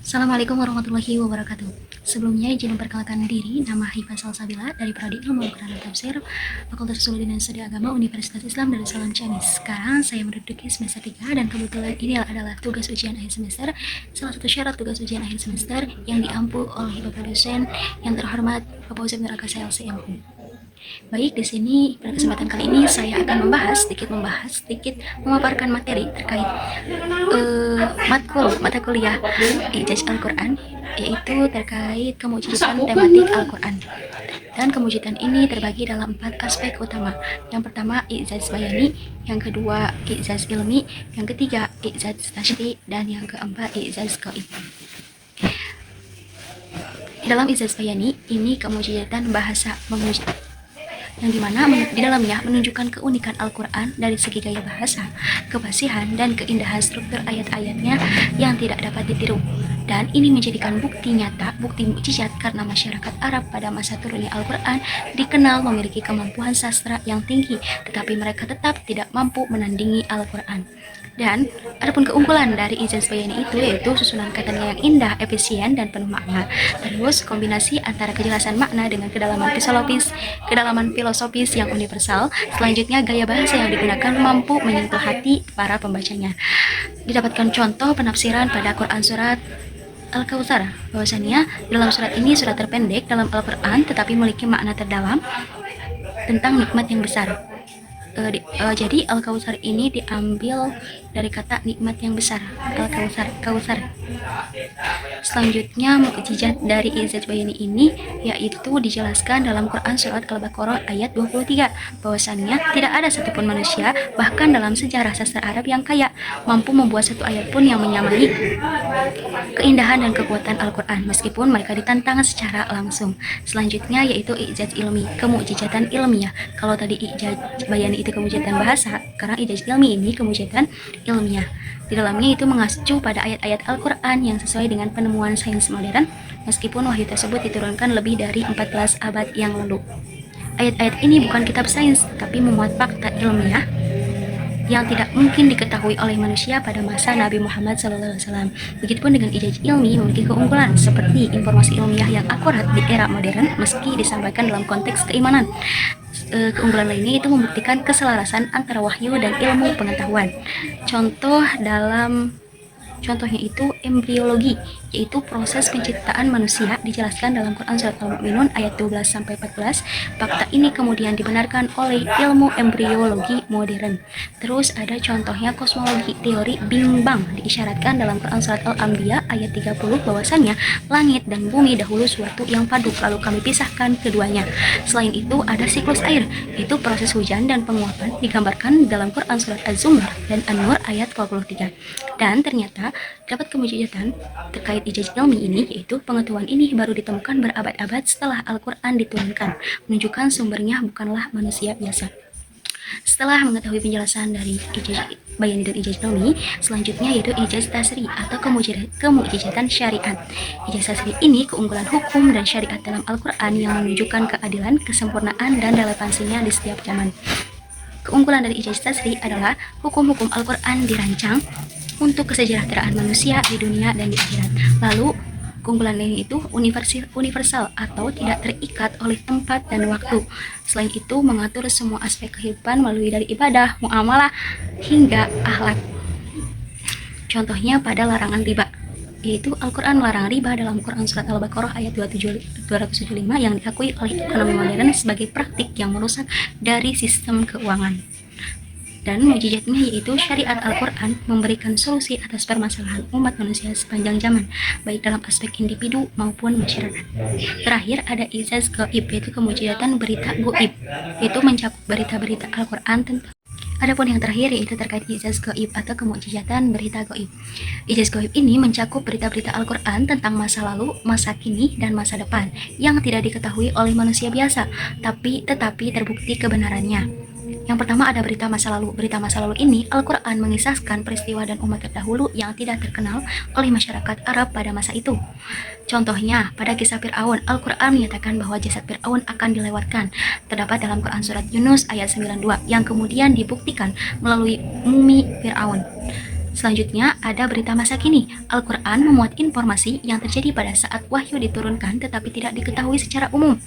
Assalamualaikum warahmatullahi wabarakatuh. Sebelumnya izin memperkenalkan diri, nama Hifah Salsabila dari Prodi Ilmu Al-Quran dan Tafsir, Fakultas Usul dan Studi Agama Universitas Islam Darussalam Ciamis. Sekarang saya menduduki semester 3 dan kebetulan ini adalah tugas ujian akhir semester, salah satu syarat tugas ujian akhir semester yang diampu oleh Bapak dosen yang terhormat Bapak Ustaz Neraka LCMU. Baik, di sini pada kesempatan kali ini saya akan membahas sedikit memaparkan materi terkait mata kuliah Ijaz Al-Quran, yaitu terkait kemujizatan tematik Al-Quran. Dan kemujizatan ini terbagi dalam 4 aspek utama. Yang pertama, Ijaz Bayani, yang kedua, Ijaz Ilmi, yang ketiga, Ijaz Tashri, dan yang keempat, Ijaz Qaib. Dalam Ijaz Bayani, ini kemujizatan bahasa yang dimana di dalamnya menunjukkan keunikan Al-Quran dari segi gaya bahasa, kefasihan, dan keindahan struktur ayat-ayatnya yang tidak dapat ditiru. Dan ini menjadikan bukti nyata, bukti mukjizat karena masyarakat Arab pada masa turunnya Al-Quran dikenal memiliki kemampuan sastra yang tinggi, tetapi mereka tetap tidak mampu menandingi Al-Quran. Dan adapun keunggulan dari Ijaz Bayani itu yaitu susunan katanya yang indah, efisien, dan penuh makna. Terus kombinasi antara kejelasan makna dengan kedalaman filosofis yang universal. Selanjutnya gaya bahasa yang digunakan mampu menyentuh hati para pembacanya. Didapatkan contoh penafsiran pada Quran surat Al-Kautsar, bahwasannya dalam surat ini surat terpendek dalam Al-Quran tetapi memiliki makna terdalam tentang nikmat yang besar. Jadi Al-Kautsar ini diambil dari kata nikmat yang besar, Kautsar. Selanjutnya mukjizat dari Ijaz Bayani ini yaitu dijelaskan dalam Quran surat Al-Baqarah ayat 23, bahwasannya tidak ada satupun manusia bahkan dalam sejarah sastra Arab yang kaya mampu membuat satu ayat pun yang menyamai keindahan dan kekuatan Al-Quran meskipun mereka ditantang secara langsung. Selanjutnya yaitu Ijaz Ilmi, kemukjizatan ilmiah. Kalau tadi Ijaz Bayani itu kemujizatan bahasa, karena Ijaz Ilmi ini kemujizatan ilmiah. Di dalamnya itu mengacu pada ayat-ayat Al-Quran yang sesuai dengan penemuan sains modern, meskipun wahyu tersebut diturunkan lebih dari 14 abad yang lalu. Ayat-ayat ini bukan kitab sains, tapi memuat fakta ilmiah yang tidak mungkin diketahui oleh manusia pada masa Nabi Muhammad SAW. Begitupun dengan Ijaz Ilmi memiliki keunggulan seperti informasi ilmiah yang akurat di era modern meski disampaikan dalam konteks keimanan. Keunggulan lainnya itu membuktikan keselarasan antara wahyu dan ilmu pengetahuan. Contohnya itu embriologi, yaitu proses penciptaan manusia dijelaskan dalam Quran surat Al-Mu'minun ayat 12-14. Fakta ini kemudian dibenarkan oleh ilmu embriologi modern. Terus ada contohnya kosmologi, teori Big Bang diisyaratkan dalam Quran surat Al-Anbiya ayat 30 bahwasannya langit dan bumi dahulu suatu yang padu lalu kami pisahkan keduanya. Selain itu ada siklus air, itu proses hujan dan penguapan digambarkan dalam Quran surat Az-Zumar dan An-Nur ayat 23. Dan ternyata dapat kemujizatan terkait Ijaz Ilmi ini, yaitu pengetahuan ini baru ditemukan berabad-abad setelah Al-Quran diturunkan, menunjukkan sumbernya bukanlah manusia biasa. Setelah mengetahui penjelasan dari Ijaz Bayani dan Ijaz Ilmi, selanjutnya yaitu Ijaz Tasri atau kemujizatan syariat. Ijaz Tasri ini keunggulan hukum dan syariat dalam Al-Quran yang menunjukkan keadilan, kesempurnaan, dan relevansinya di setiap zaman. Keunggulan dari Ijaz Tasri adalah hukum-hukum Al-Quran dirancang untuk kesejahteraan manusia di dunia dan di akhirat. Lalu keunggulan lain itu universal atau tidak terikat oleh tempat dan waktu. Selain itu mengatur semua aspek kehidupan melalui dari ibadah, muamalah hingga akhlak. Contohnya pada larangan riba, yaitu Al-Quran melarang riba dalam Quran surat Al-Baqarah ayat 275 yang diakui oleh ekonomi modern sebagai praktik yang merusak dari sistem keuangan. Dan mukjizatnya yaitu syariat Al-Quran memberikan solusi atas permasalahan umat manusia sepanjang zaman, baik dalam aspek individu maupun masyarakat. Terakhir ada Ijaz Qaib, yaitu kemujizatan berita gaib, yaitu mencakup berita-berita Al-Quran tentang. Adapun yang terakhir yaitu terkait Ijaz Qaib atau kemukjizatan berita gaib. Ijaz Qaib ini mencakup berita-berita Al-Quran tentang masa lalu, masa kini, dan masa depan yang tidak diketahui oleh manusia biasa, tetapi terbukti kebenarannya. Yang pertama ada berita masa lalu. Berita masa lalu ini Al-Quran mengisahkan peristiwa dan umat terdahulu yang tidak terkenal oleh masyarakat Arab pada masa itu. Contohnya, pada kisah Fir'aun, Al-Quran menyatakan bahwa jasad Fir'aun akan dilewatkan. Terdapat dalam Quran surat Yunus ayat 92 yang kemudian dibuktikan melalui mumi Fir'aun. Selanjutnya, ada berita masa kini. Al-Quran memuat informasi yang terjadi pada saat wahyu diturunkan tetapi tidak diketahui secara umum.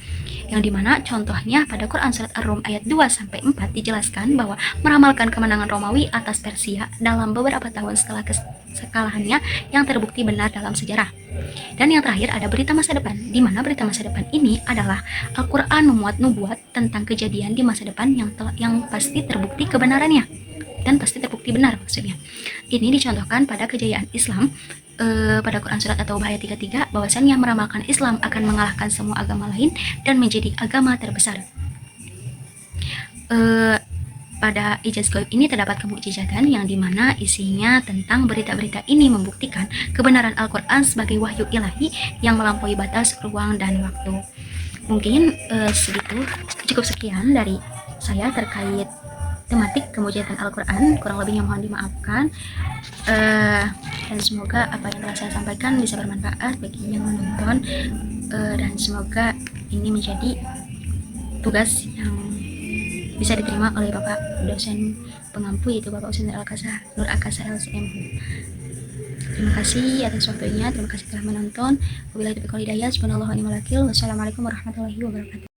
Yang dimana contohnya pada Quran Surat Ar-Rum ayat 2-4 dijelaskan bahwa meramalkan kemenangan Romawi atas Persia dalam beberapa tahun setelah kekalahannya yang terbukti benar dalam sejarah. Dan yang terakhir ada berita masa depan, di mana berita masa depan ini adalah Al-Quran memuat nubuat tentang kejadian di masa depan yang pasti terbukti kebenarannya. Dan pasti terbukti benar maksudnya. Ini dicontohkan pada kejayaan Islam pada Quran Surat At-Taubah ayat 33 bahwasannya meramalkan Islam akan mengalahkan semua agama lain dan menjadi agama terbesar. Pada ijaz gaib ini terdapat kemukjizatan yang dimana isinya tentang berita-berita ini membuktikan kebenaran Al-Quran sebagai wahyu ilahi yang melampaui batas ruang dan waktu. Mungkin cukup sekian dari saya terkait tematik kemujizatan Al-Quran, kurang lebihnya mohon dimaafkan, dan semoga apa yang telah saya sampaikan bisa bermanfaat bagi yang menonton, dan semoga ini menjadi tugas yang bisa diterima oleh Bapak dosen pengampu, yaitu Bapak Husin Nur Akasa LCM. Terima kasih atas waktunya, terima kasih telah menonton. Wabillahi taufiq wal hidayah. Subhanallah wa ni'mal wakil. Wassalamualaikum warahmatullahi wabarakatuh.